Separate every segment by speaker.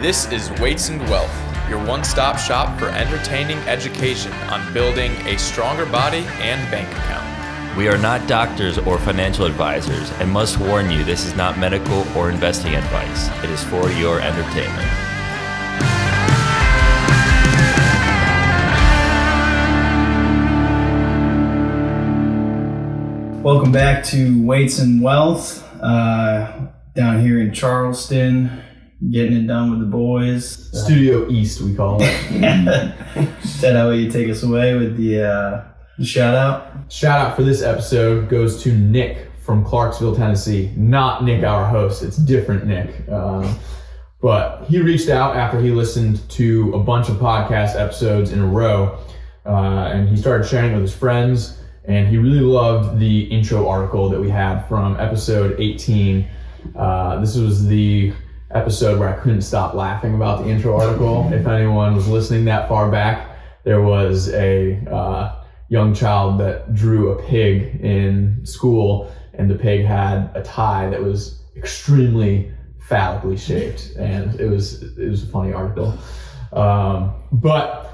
Speaker 1: This is Weights and Wealth, your one-stop shop for entertaining education on building a stronger body and bank account.
Speaker 2: We are not doctors or financial advisors and must warn you this is not medical or investing advice. It is for your entertainment.
Speaker 3: Welcome back to Weights and Wealth, down here in Charleston, getting it done with the boys.
Speaker 4: Studio East, we call it.
Speaker 3: Is that how you take us away with the shout out?
Speaker 4: Shout out for this episode goes to Nick from Clarksville, Tennessee. Not Nick, our host. It's different Nick. But he reached out after he listened to a bunch of podcast episodes in a row, and he started sharing with his friends. And he really loved the intro article that we had from episode 18. This was the episode where I couldn't stop laughing about the intro article. If anyone was listening that far back, there was a young child that drew a pig in school, and the pig had a tie that was extremely phallically shaped, and it was a funny article. But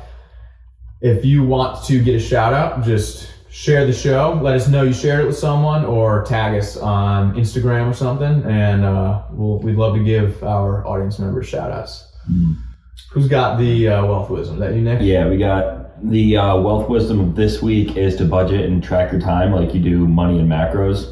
Speaker 4: if you want to get a shout out, just share the show. Let us know you shared it with someone, or tag us on Instagram or something, and we'd love to give our audience members shout outs. Who's got the wealth wisdom? Is that you, Nick?
Speaker 2: Yeah, we got the wealth wisdom of this week is to budget and track your time like you do money and macros.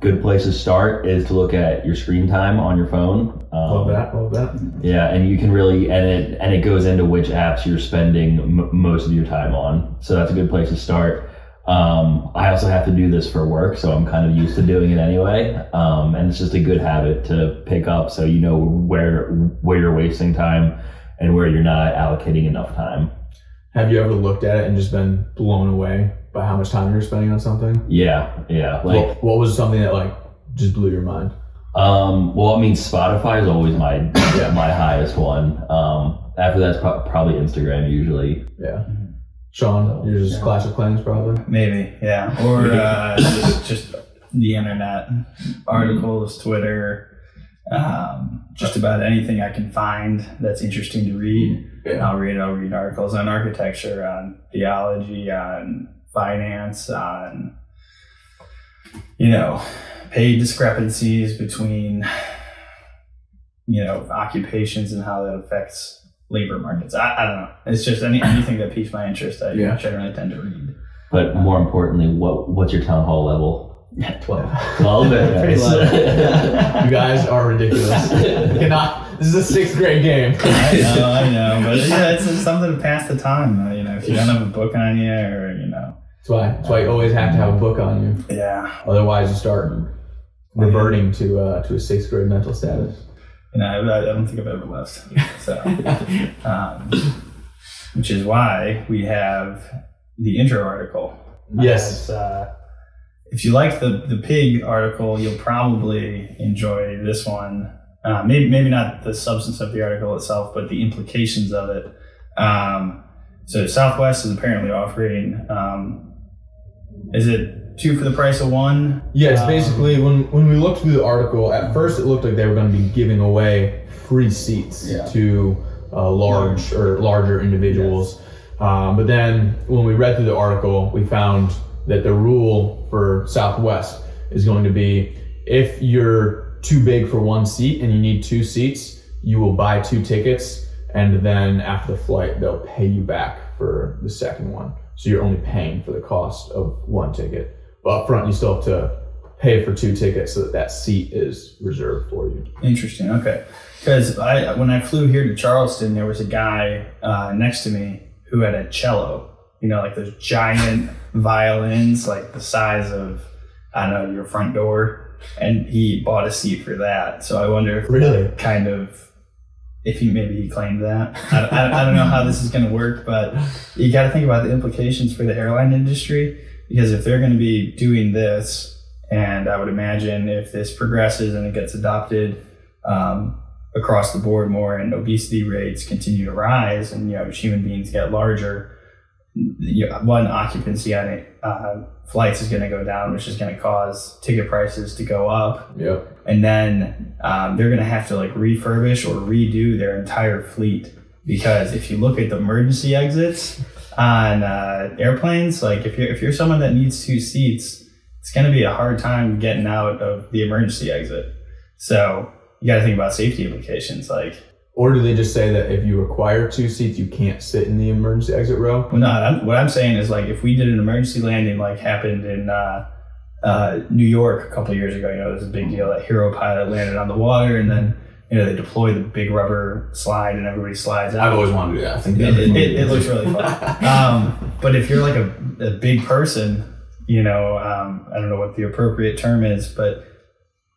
Speaker 2: Good place to start is to look at your screen time on your phone.
Speaker 4: Love that.
Speaker 2: Yeah, and you can really, and it goes into which apps you're spending most of your time on. So that's a good place to start. I also have to do this for work, so I'm kind of used to doing it anyway. And it's just a good habit to pick up so you know where you're wasting time and where you're not allocating enough time.
Speaker 4: Have you ever looked at it and just been blown away by how much time you're spending on something?
Speaker 2: Yeah. Like,
Speaker 4: what was something that just blew your mind?
Speaker 2: Well, I mean, Spotify is always my my highest one. After that's probably Instagram usually.
Speaker 4: Yeah. Sean, you're just Clash of Clans probably?
Speaker 3: Maybe, yeah. Or just the internet, articles, Twitter, just about anything I can find that's interesting to read. Yeah. I'll read articles on architecture, on theology, on finance, on, pay discrepancies between, occupations and how that affects labor markets. I don't know. It's just anything that piques my interest. I generally tend to read.
Speaker 2: But more importantly, what's your town hall level?
Speaker 3: 12.
Speaker 2: 12?
Speaker 3: Pretty low.
Speaker 4: You guys are ridiculous. This is a sixth grade game.
Speaker 3: I know. But it's something to pass the time. If you don't have a book on you, or
Speaker 4: That's why you always have to have a book on you.
Speaker 3: Yeah.
Speaker 4: Otherwise, you start reverting to a sixth grade mental status.
Speaker 3: I don't think I've ever left. So, which is why we have the intro article.
Speaker 4: Yes.
Speaker 3: If you like the pig article, you'll probably enjoy this one. Maybe not the substance of the article itself, but the implications of it. So Southwest is apparently offering, is it 2 for the price of 1?
Speaker 4: Yeah, it's basically, when we looked through the article, at first it looked like they were going to be giving away free seats to larger individuals. Yes. But then when we read through the article, we found that the rule for Southwest is going to be, if you're too big for 1 seat and you need 2 seats, you will buy 2 tickets, and then after the flight, they'll pay you back for the second one. So you're only paying for the cost of 1 ticket. But up front, you still have to pay for 2 tickets so that seat is reserved for you.
Speaker 3: Interesting. Okay. Because when I flew here to Charleston, there was a guy next to me who had a cello, like those giant violins, like the size of, your front door. And he bought a seat for that. So I wonder if if he claimed that. I don't know how this is going to work, but you got to think about the implications for the airline industry. Because if they're going to be doing this, and I would imagine if this progresses and it gets adopted across the board more, and obesity rates continue to rise, and human beings get larger, one, occupancy on it, flights is going to go down, which is going to cause ticket prices to go up.
Speaker 4: Yep.
Speaker 3: And then they're going to have to like refurbish or redo their entire fleet, because if you look at the emergency exits on airplanes, like if you're someone that needs 2 seats, it's going to be a hard time getting out of the emergency exit. So you got to think about safety implications, like.
Speaker 4: Or do they just say that if you require 2 seats, you can't sit in the emergency exit row?
Speaker 3: Well, no, what I'm saying is, like, if we did an emergency landing like happened in New York a couple of years ago, it was a big deal. That hero pilot landed on the water, and then they deploy the big rubber slide and everybody slides out.
Speaker 4: I've always wanted to do that. I think
Speaker 3: it looks really fun. But if you're like a big person, I don't know what the appropriate term is, but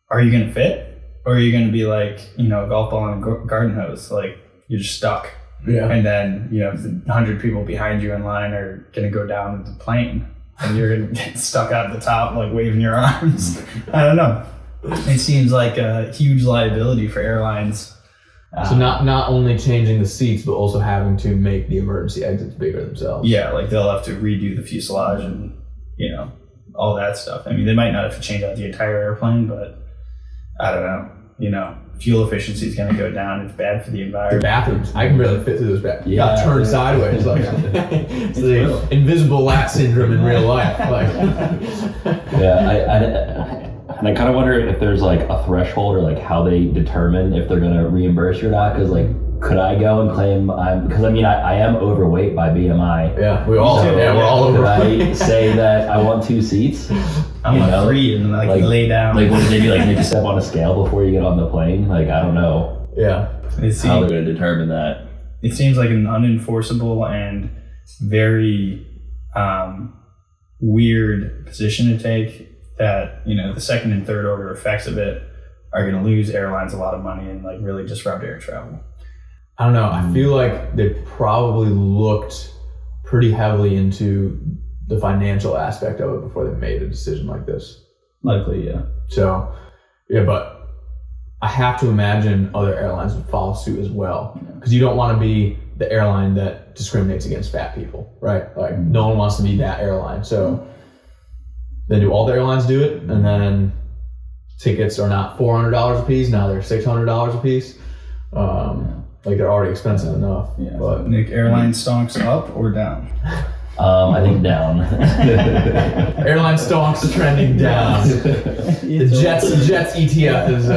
Speaker 3: are you going to fit? Or are you going to be like, a golf ball on a garden hose? Like, you're just stuck.
Speaker 4: Yeah.
Speaker 3: And then, 100 people behind you in line are going to go down with the plane. And you're going to get stuck out at the top, like, waving your arms. I don't know. It seems like a huge liability for airlines.
Speaker 4: So not only changing the seats, but also having to make the emergency exits bigger themselves.
Speaker 3: Yeah, like they'll have to redo the fuselage and, all that stuff. I mean, they might not have to change out the entire airplane, but I don't know. Fuel efficiency is going to go down. It's bad for the
Speaker 4: The
Speaker 3: environment.
Speaker 4: bathrooms, I can barely fit through those bathrooms. You
Speaker 2: Yeah.
Speaker 4: gotta turn sideways, like it's the invisible lat syndrome in real life. Like,
Speaker 2: And I kind of wonder if there's like a threshold or like how they determine if they're going to reimburse you or not. Because like, could I go and claim I am overweight by BMI.
Speaker 4: yeah, we're all
Speaker 2: Could
Speaker 4: over.
Speaker 2: I say that I want 2 seats?
Speaker 3: I'm like 3 and like lay down.
Speaker 2: Like, would they be like, need to step on a scale before you get on the plane? Like, I don't know
Speaker 4: Yeah,
Speaker 2: how they're going to determine that.
Speaker 3: It seems like an unenforceable and very weird position to take, that the second and third order effects of it are going to lose airlines a lot of money and like really disrupt air travel.
Speaker 4: I don't know. I feel like they probably looked pretty heavily into the financial aspect of it before they made a decision like this.
Speaker 3: Likely, yeah.
Speaker 4: So, yeah, but I have to imagine other airlines would follow suit as well, because you don't want to be the airline that discriminates against fat people, right? Like, no one wants to be that airline. So then do all the airlines do it, and then tickets are not $400 a piece, now they're $600 a piece. Like, they're already expensive enough.
Speaker 3: Yeah.
Speaker 4: But
Speaker 3: Nick, airline stocks up or down?
Speaker 2: I think down.
Speaker 4: airline stocks trending down. The Jets ETF is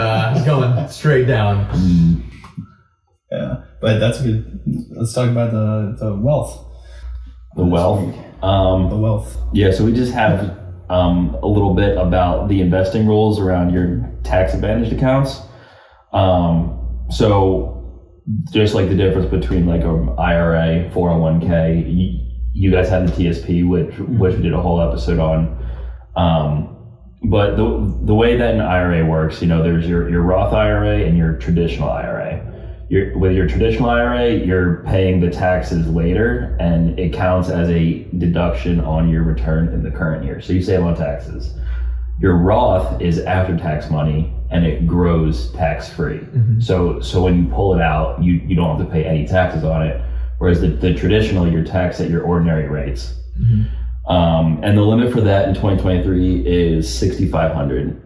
Speaker 4: going straight down.
Speaker 3: Yeah, but that's good. Let's talk about the wealth.
Speaker 2: The wealth.
Speaker 3: The wealth.
Speaker 2: Yeah, so we just have a little bit about the investing rules around your tax advantaged accounts. So just like the difference between like an IRA, 401k, you guys have the TSP, which we did a whole episode on. But the way that an IRA works, there's your Roth IRA and your traditional IRA. With your traditional IRA, you're paying the taxes later, and it counts as a deduction on your return in the current year. So you save on taxes. Your Roth is after-tax money, and it grows tax-free. Mm-hmm. So when you pull it out, you don't have to pay any taxes on it. Whereas the traditional, you're taxed at your ordinary rates. Mm-hmm. And the limit for that in 2023 is $6,500.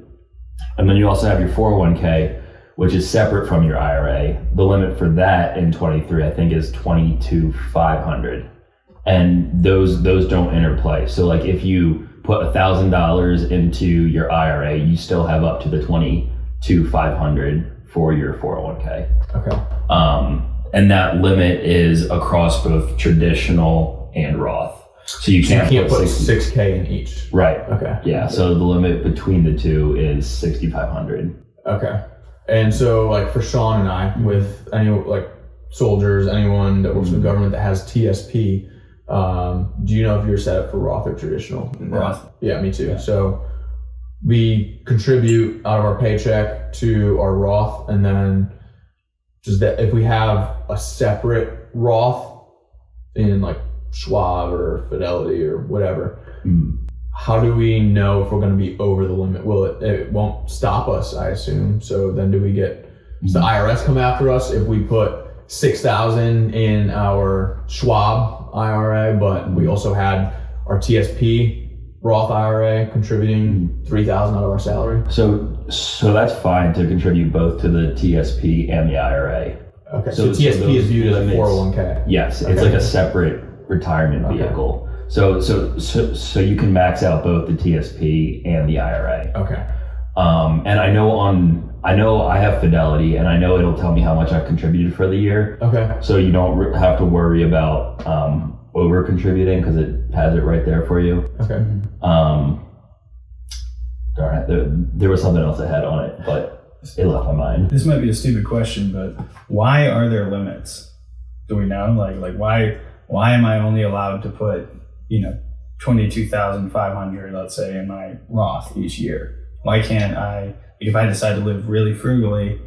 Speaker 2: And then you also have your 401k, which is separate from your IRA. The limit for that in 23, I think, is $22,500. And those don't interplay. So like if you put $1,000 into your IRA, you still have up to the $22,500 for your 401k.
Speaker 4: Okay.
Speaker 2: And that limit is across both traditional and Roth. So you can't
Speaker 4: put 6K in each.
Speaker 2: Right.
Speaker 4: Okay.
Speaker 2: Yeah. So the limit between the two is $6,500.
Speaker 4: Okay. And so like for Sean and I, with any like soldiers, anyone that works for the government that has TSP, do you know if you're set up for Roth or traditional?
Speaker 3: Roth.
Speaker 4: Yeah, me too.
Speaker 3: Yeah.
Speaker 4: So we contribute out of our paycheck to our Roth, and then just that if we have a separate Roth in like Schwab or Fidelity or whatever, how do we know if we're going to be over the limit? It won't stop us, I assume. So then does the IRS come after us if we put $6,000 in our Schwab IRA, but we also had our TSP Roth IRA contributing $3,000 out of our salary.
Speaker 2: So that's fine to contribute both to the TSP and the IRA.
Speaker 4: Okay, so TSP is viewed as a 401k.
Speaker 2: Yes,
Speaker 4: Okay.
Speaker 2: it's like a separate retirement vehicle. So you can max out both the TSP and the IRA.
Speaker 4: Okay.
Speaker 2: And I know I have Fidelity, and I know it'll tell me how much I've contributed for the year.
Speaker 4: Okay.
Speaker 2: So you don't have to worry about over contributing because it has it right there for you.
Speaker 4: Okay.
Speaker 2: Darn it, there was something else I had on it, but it left my mind.
Speaker 3: This might be a stupid question, but why are there limits? Do we know? Like why am I only allowed to put, $22,500, let's say, in my Roth each year? Why can't I, if I decide to live really frugally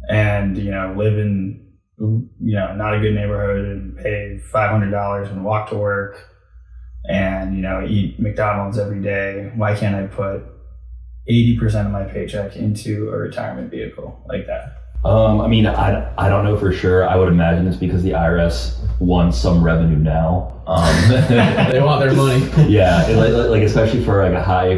Speaker 3: and, live in, not a good neighborhood and pay $500 and walk to work and, eat McDonald's every day, why can't I put 80% of my paycheck into a retirement vehicle like that?
Speaker 2: I don't know for sure. I would imagine it's because the IRS wants some revenue now.
Speaker 4: They want their money.
Speaker 2: Yeah, like especially for like a high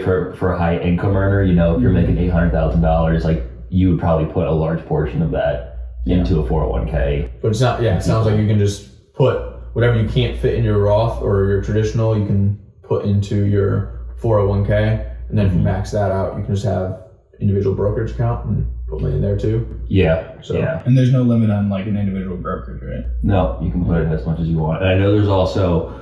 Speaker 2: income earner, if you're making $800,000, like you would probably put a large portion of that into a 401k.
Speaker 4: But it's not. Yeah, it sounds like you can just put whatever you can't fit in your Roth or your traditional, you can put into your 401k, and then if you max that out, you can just have individual brokerage account and put money in there too.
Speaker 2: Yeah.
Speaker 4: So,
Speaker 2: yeah.
Speaker 3: And there's no limit on like an individual brokerage, right?
Speaker 2: No, you can put it as much as you want. And I know there's also,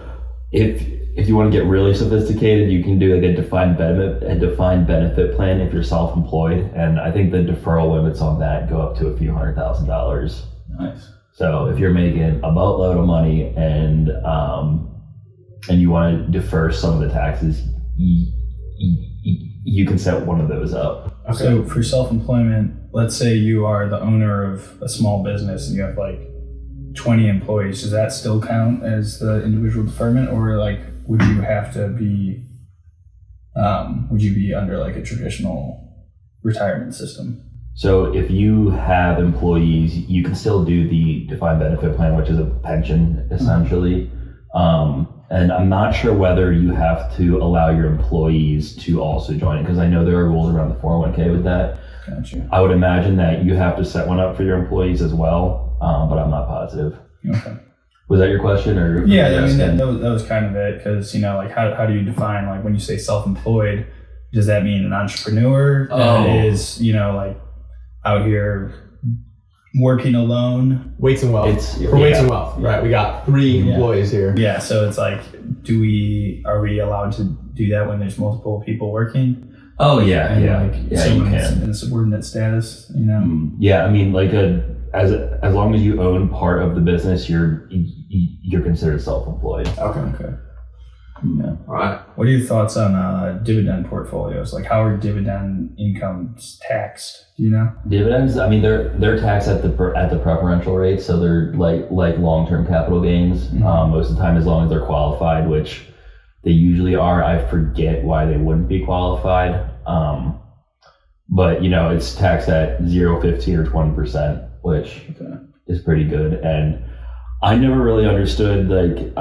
Speaker 2: if you want to get really sophisticated, you can do like a defined benefit plan if you're self-employed. And I think the deferral limits on that go up to a few $100,000.
Speaker 3: Nice.
Speaker 2: So if you're making a boatload of money and you want to defer some of the taxes, you can set one of those up.
Speaker 3: Okay. So for self-employment, let's say you are the owner of a small business and you have like 20 employees. Does that still count as the individual deferment, or like would you have to be under like a traditional retirement system?
Speaker 2: So if you have employees, you can still do the defined benefit plan, which is a pension essentially. And I'm not sure whether you have to allow your employees to also join it, because I know there are rules around the 401k with that.
Speaker 3: Gotcha.
Speaker 2: I would imagine that you have to set one up for your employees as well, but I'm not positive.
Speaker 3: Okay.
Speaker 2: Was that your question? Or
Speaker 3: yeah, I mean that was kind of it, because like how do you define, like when you say self-employed, does that mean an entrepreneur that is like out here working alone?
Speaker 4: Weights and wealth. Weights and wealth, right? We got 3 employees here.
Speaker 3: Yeah, so it's like, are we allowed to do that when there's multiple people working?
Speaker 2: Oh yeah,
Speaker 3: And
Speaker 2: yeah,
Speaker 3: like
Speaker 2: yeah. You
Speaker 3: someone's
Speaker 2: can.
Speaker 3: in a subordinate status,
Speaker 2: Yeah, I mean, like as long as you own part of the business, you're considered self-employed.
Speaker 3: Okay. Yeah.
Speaker 4: All right.
Speaker 3: What are your thoughts on dividend portfolios? Like, how are dividend incomes taxed? Do you know?
Speaker 2: Dividends, I mean, they're taxed at the preferential rate, so they're like long-term capital gains. Most of the time, as long as they're qualified, which they usually are. I forget why they wouldn't be qualified, but it's taxed at 0, 15, or 20%, which is pretty good. And I never really understood like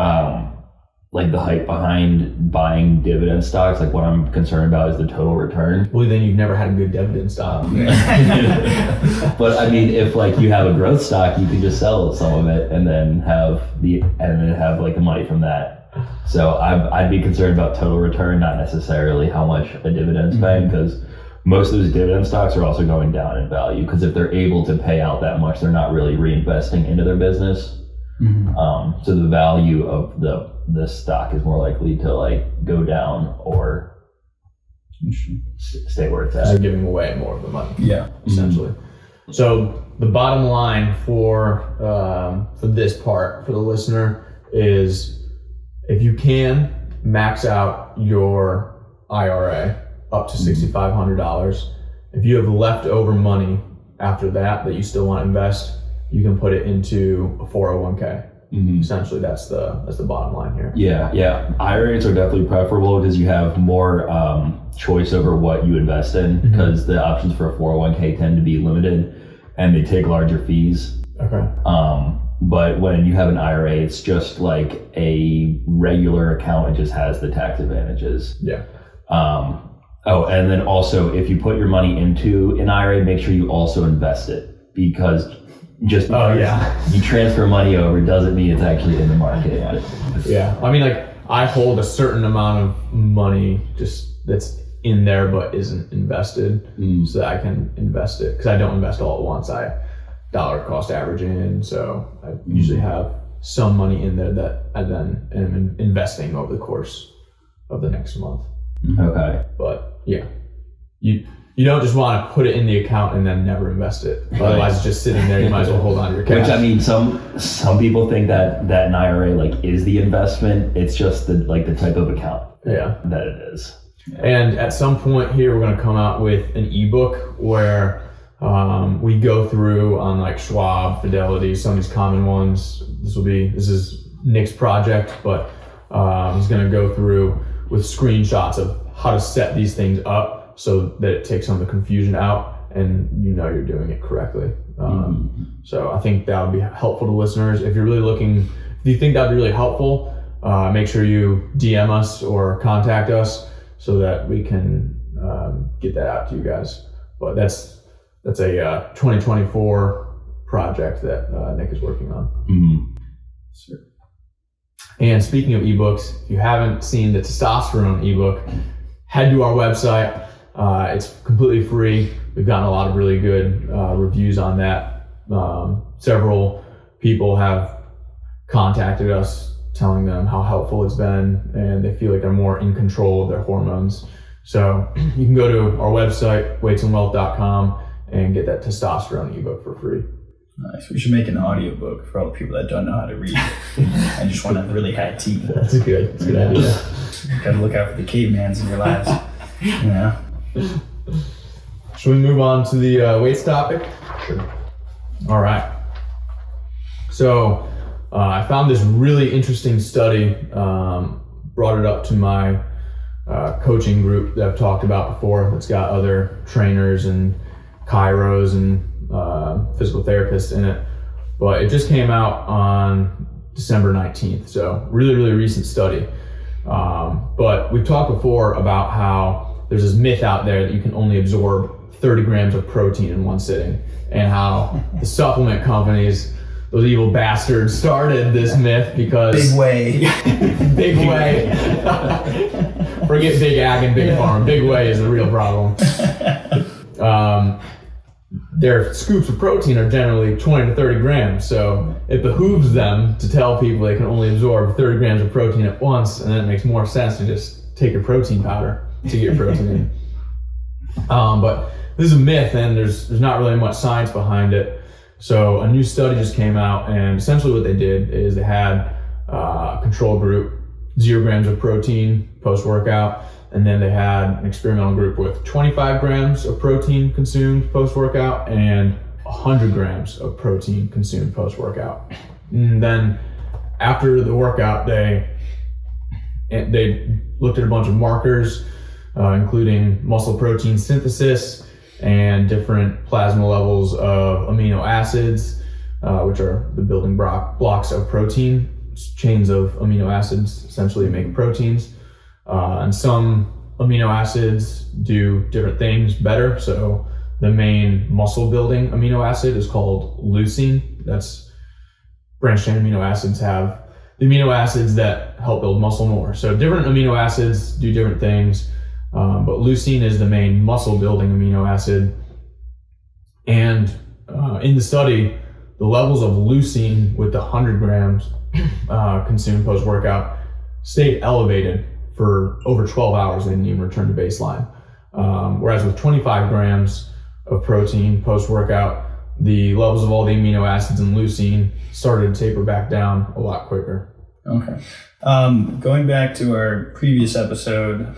Speaker 2: the hype behind buying dividend stocks. Like what I'm concerned about is the total return.
Speaker 4: Well, then you've never had a good dividend stock.
Speaker 2: But I mean, if like you have a growth stock, you can just sell some of it and then have like the money from that. So I'd be concerned about total return, not necessarily how much a dividend's paying, because most of those dividend stocks are also going down in value, because if they're able to pay out that much, they're not really reinvesting into their business. So the value of the stock is more likely to like go down or stay where it's at.
Speaker 4: So giving away more of the money.
Speaker 3: Yeah,
Speaker 4: essentially. So the bottom line for this part for the listener is, if you can max out your IRA up to $6,500, if you have leftover money after that you still want to invest, you can put it into a 401k. Essentially, that's the bottom line here.
Speaker 2: Yeah. IRAs are definitely preferable because you have more choice over what you invest in, because the options for a 401k tend to be limited and they take larger fees.
Speaker 4: Okay.
Speaker 2: But when you have an IRA, it's just like a regular account. It just has the tax advantages.
Speaker 4: Yeah.
Speaker 2: And then also, if you put your money into an IRA, make sure you also invest it, because just because you transfer money over doesn't mean it's actually in the market.
Speaker 4: Yeah. I mean, like, I hold a certain amount of money just that's in there but isn't invested, so that I can invest it, because I don't invest all at once. I dollar cost average in, so I usually have some money in there that I then am investing over the course of the next month.
Speaker 2: Okay.
Speaker 4: But yeah, you don't just want to put it in the account and then never invest it. Otherwise, it's just sitting there. You might as well hold on to your cash.
Speaker 2: Which, I mean, some people think that an IRA like is the investment. It's just the type of account that it is.
Speaker 4: And at some point here, we're going to come out with an ebook where we go through on like Schwab, Fidelity, some of these common ones. This is Nick's project, but he's going to go through with screenshots of how to set these things up so that it takes some of the confusion out and you're doing it correctly. So I think that would be helpful to listeners. If you think that would be really helpful, make sure you DM us or contact us so that we can get that out to you guys. But that's a 2024 project that Nick is working on. Sure. And speaking of ebooks, if you haven't seen the Testosterone Ebook, head to our website. It's completely free. We've gotten a lot of really good reviews on that. Several people have contacted us telling them how helpful it's been, and they feel like they're more in control of their hormones. So you can go to our website, weightsandwealth.com, and get that Testosterone Ebook for free.
Speaker 3: Nice. We should make an audiobook for all the people that don't know how to read and just want to really high tea.
Speaker 4: That's a good idea.
Speaker 3: Gotta look out for the cavemans in your lives.
Speaker 4: Should we move on to the weights topic? Sure. All right. So I found this really interesting study, brought it up to my coaching group that I've talked about before. It's got other trainers and chiros and physical therapists in it. But it just came out on December 19th. So really, really recent study. But we've talked before about how there's this myth out there that you can only absorb 30 grams of protein in one sitting, and how the supplement companies, those evil bastards, started this myth because...
Speaker 3: Big Whey.
Speaker 4: Big Whey. Forget Big Ag and Big Farm. Big Whey is the real problem. Their scoops of protein are generally 20 to 30 grams, so it behooves them to tell people they can only absorb 30 grams of protein at once, and then it makes more sense to just take your protein powder to get your protein in. But this is a myth, and there's not really much science behind it. So a new study just came out, and essentially what they did is they had a control group, 0 grams of protein post-workout, and then they had an experimental group with 25 grams of protein consumed post-workout and 100 grams of protein consumed post-workout. And then after the workout, they looked at a bunch of markers, including muscle protein synthesis and different plasma levels of amino acids, which are the building blocks of protein. Chains of amino acids essentially make proteins. And some amino acids do different things better. So the main muscle building amino acid is called leucine. That's branched chain amino acids have the amino acids that help build muscle more. So different amino acids do different things, but leucine is the main muscle building amino acid. And in the study, the levels of leucine with the 100 grams consumed post-workout stayed elevated for over 12 hours. They didn't even return to baseline. Whereas with 25 grams of protein post-workout, the levels of all the amino acids and leucine started to taper back down a lot quicker.
Speaker 3: Okay. Going back to our previous episode,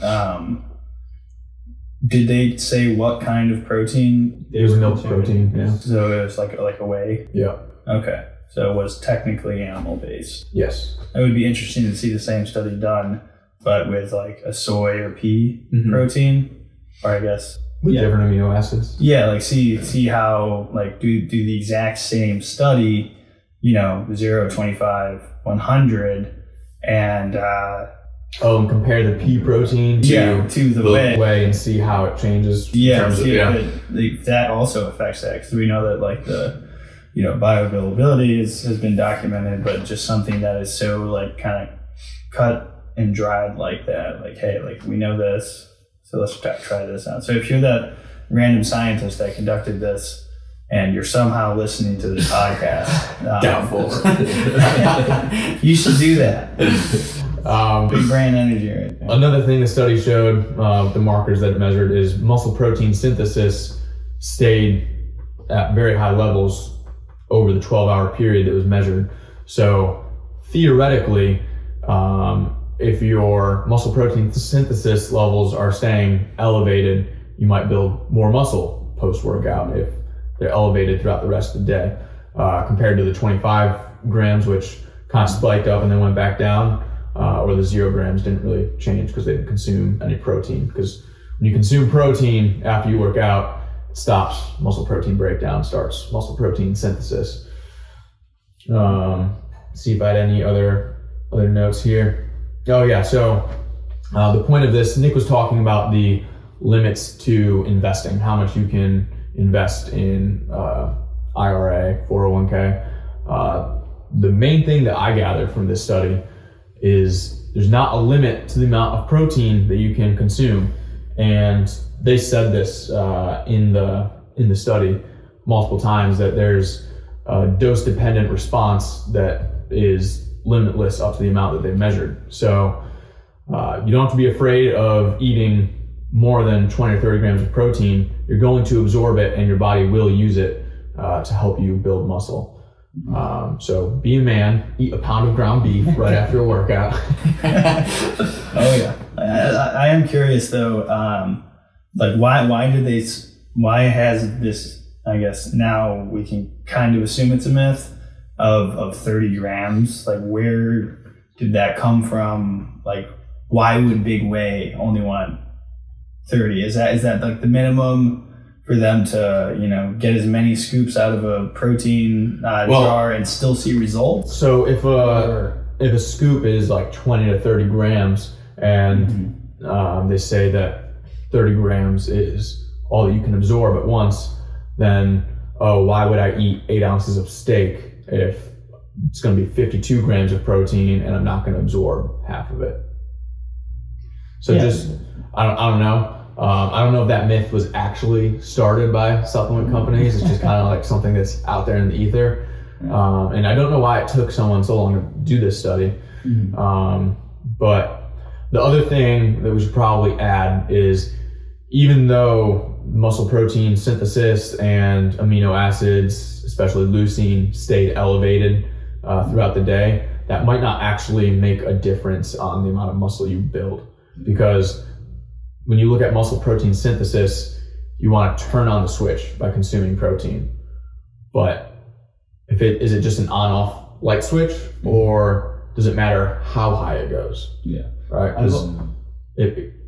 Speaker 3: did they say what kind of protein?
Speaker 4: It was milk protein, yeah.
Speaker 3: So it was like a whey?
Speaker 4: Yeah.
Speaker 3: Okay. So it was technically animal-based.
Speaker 4: Yes.
Speaker 3: It would be interesting to see the same study done, but with like a soy or pea protein, or I guess
Speaker 4: with different amino acids.
Speaker 3: Yeah, like see how like do the exact same study, 0, 25, 100, and
Speaker 4: and compare the pea protein
Speaker 3: to the whey
Speaker 4: and see how it changes.
Speaker 3: That also affects that, because we know that like the bioavailability has been documented, but just something that is so like kind of cut and dried like that, like, hey, like we know this, so let's try this out. So if you're that random scientist that conducted this and you're somehow listening to this podcast,
Speaker 2: doubtful.
Speaker 3: You should do that. Big brain energy right there.
Speaker 4: Another thing the study showed, the markers that it measured, is muscle protein synthesis stayed at very high levels over the 12-hour period that was measured. So theoretically, if your muscle protein synthesis levels are staying elevated, you might build more muscle post-workout if they're elevated throughout the rest of the day, compared to the 25 grams, which kind of spiked up and then went back down, or the 0 grams didn't really change because they didn't consume any protein. Because when you consume protein after you work out, it stops muscle protein breakdown, starts muscle protein synthesis. See if I had any other notes here. Oh yeah, so the point of this, Nick was talking about the limits to investing, how much you can invest in IRA, 401k. The main thing that I gathered from this study is there's not a limit to the amount of protein that you can consume, and they said this in the study multiple times, that there's a dose-dependent response that is limitless up to the amount that they've measured. So you don't have to be afraid of eating more than 20 or 30 grams of protein. You're going to absorb it and your body will use it to help you build muscle. So be a man, eat a pound of ground beef right after a workout.
Speaker 3: Oh yeah. I am curious though, like why has this, I guess now we can kind of assume it's a myth, of 30 grams, like where did that come from? Like why would Big Whey only want 30? Is that like the minimum for them to get as many scoops out of a protein jar and still see results?
Speaker 4: So if a scoop is like 20 to 30 grams and they say that 30 grams is all that you can absorb at once, then why would I eat 8 ounces of steak if it's going to be 52 grams of protein and I'm not going to absorb half of it? So I don't know. I don't know if that myth was actually started by supplement companies. It's just kind of like something that's out there in the ether. And I don't know why it took someone so long to do this study. But the other thing that we should probably add is, even though muscle protein synthesis and amino acids, especially leucine, stayed elevated throughout the day, that might not actually make a difference on the amount of muscle you build. Because when you look at muscle protein synthesis, you want to turn on the switch by consuming protein. But is it just an on-off light switch, or does it matter how high it goes?
Speaker 2: Yeah.
Speaker 4: Right?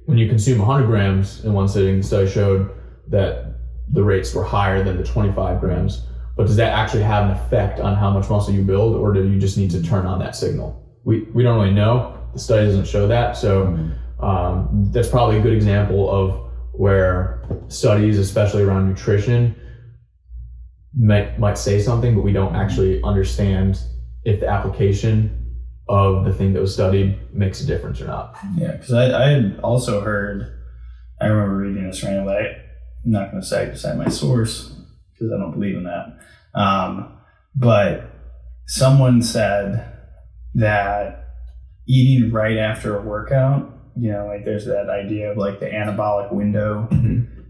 Speaker 4: When you consume 100 grams in one sitting, the study showed that the rates were higher than the 25 grams. But does that actually have an effect on how much muscle you build, or do you just need to turn on that signal? We don't really know. The study doesn't show that. So that's probably a good example of where studies, especially around nutrition, might say something, but we don't actually understand if the application of the thing that was studied makes a difference or not.
Speaker 3: Yeah, because I had also heard, I remember reading this randomly. I'm not going to cite my source because I don't believe in that. But someone said that eating right after a workout, like there's that idea of like the anabolic window,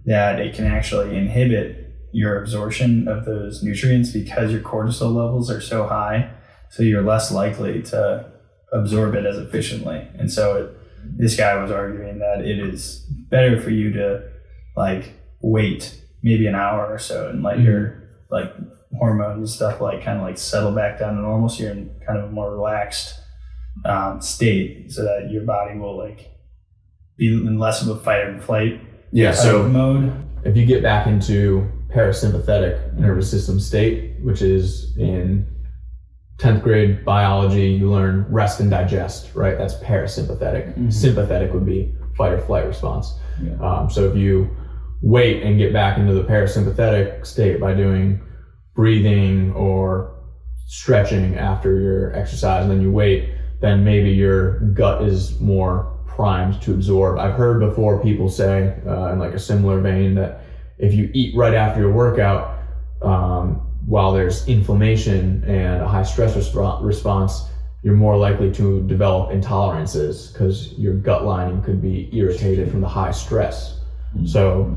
Speaker 3: that it can actually inhibit your absorption of those nutrients because your cortisol levels are so high. So you're less likely to absorb it as efficiently. And so this guy was arguing that it is better for you to like wait maybe an hour or so and let your like hormones and stuff like kind of like settle back down to normal, so you're in kind of a more relaxed state, so that your body will like be in less of a fight or flight mode.
Speaker 4: If you get back into parasympathetic nervous system state, which is in 10th grade biology, you learn rest and digest, right? That's parasympathetic. Sympathetic would be fight or flight response. So if you wait and get back into the parasympathetic state by doing breathing or stretching after your exercise, and then you wait, then maybe your gut is more primed to absorb. I've heard before people say, in like a similar vein, that if you eat right after your workout, while there's inflammation and a high stress response, you're more likely to develop intolerances because your gut lining could be irritated from the high stress. So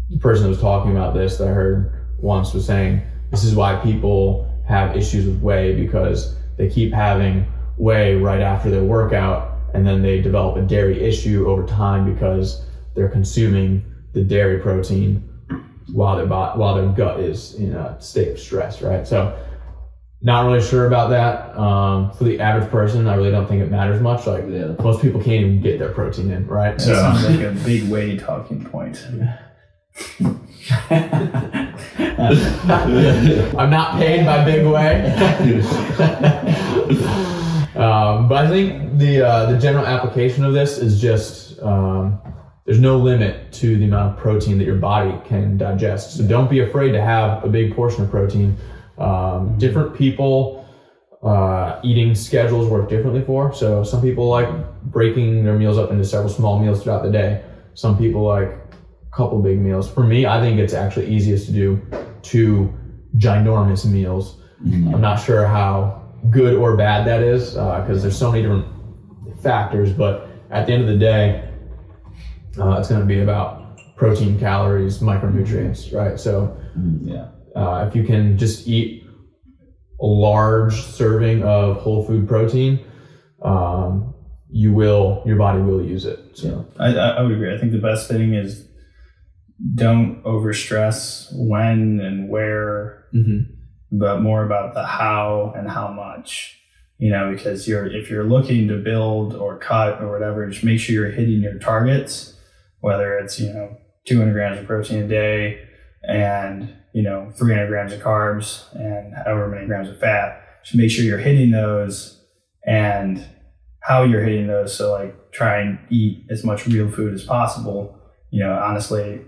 Speaker 4: the person that was talking about this that I heard once was saying, this is why people have issues with whey, because they keep having whey right after their workout, and then they develop a dairy issue over time because they're consuming the dairy protein while their gut is in a state of stress, right? So not really sure about that. For the average person, I really don't think it matters much. Like most people can't even get their protein in, right?
Speaker 3: That sounds like a big Whey talking point.
Speaker 4: I'm not paid by Big Whey. But I think the general application of this is just there's no limit to the amount of protein that your body can digest. So don't be afraid to have a big portion of protein. Different people eating schedules work differently for. So some people like breaking their meals up into several small meals throughout the day. Some people like a couple big meals. For me, I think it's actually easiest to do 2 ginormous meals. I'm not sure how good or bad that is because there's so many different factors, but at the end of the day, it's going to be about protein, calories, micronutrients, right? So if you can just eat a large serving of whole food protein, your body will use it. So
Speaker 3: I would agree. I think the best thing is don't overstress when and where, but more about the how and how much. Because if you're looking to build or cut or whatever, just make sure you're hitting your targets, whether it's 200 grams of protein a day and 300 grams of carbs and however many grams of fat. Just make sure you're hitting those and how you're hitting those. So like try and eat as much real food as possible. Honestly,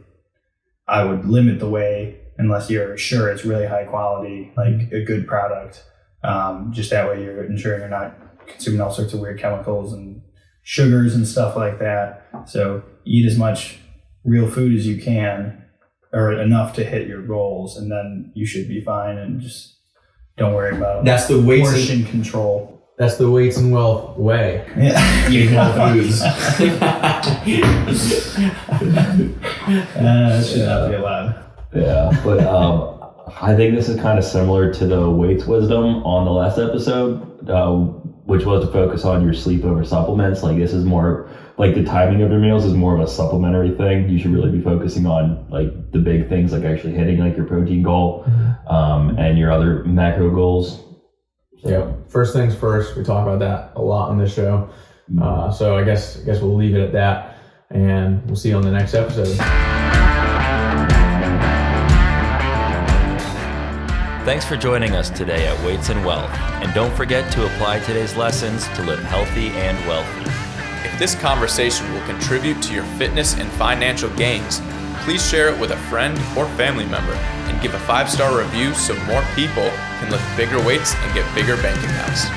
Speaker 3: I would limit the whey unless you're sure it's really high quality, like a good product. Just that way you're ensuring you're not consuming all sorts of weird chemicals and sugars and stuff like that. So eat as much real food as you can, or enough to hit your goals, and then you should be fine, and just don't worry about portion control.
Speaker 4: That's the weights and wealth way.
Speaker 3: Yeah.
Speaker 4: Eating whole foods.
Speaker 3: That should not be allowed.
Speaker 2: Yeah, but I think this is kind of similar to the weights wisdom on the last episode, which was to focus on your sleep over supplements. Like this is more like the timing of your meals is more of a supplementary thing. You should really be focusing on like the big things, like actually hitting like your protein goal and your other macro goals.
Speaker 4: Yeah. First things first. We talk about that a lot on this show. So I guess we'll leave it at that, and we'll see you on the next episode.
Speaker 5: Thanks for joining us today at Weights and Wealth, and don't forget to apply today's lessons to live healthy and wealthy.
Speaker 1: If this conversation will contribute to your fitness and financial gains, please share it with a friend or family member and give a 5-star review so more people can lift bigger weights and get bigger bank accounts.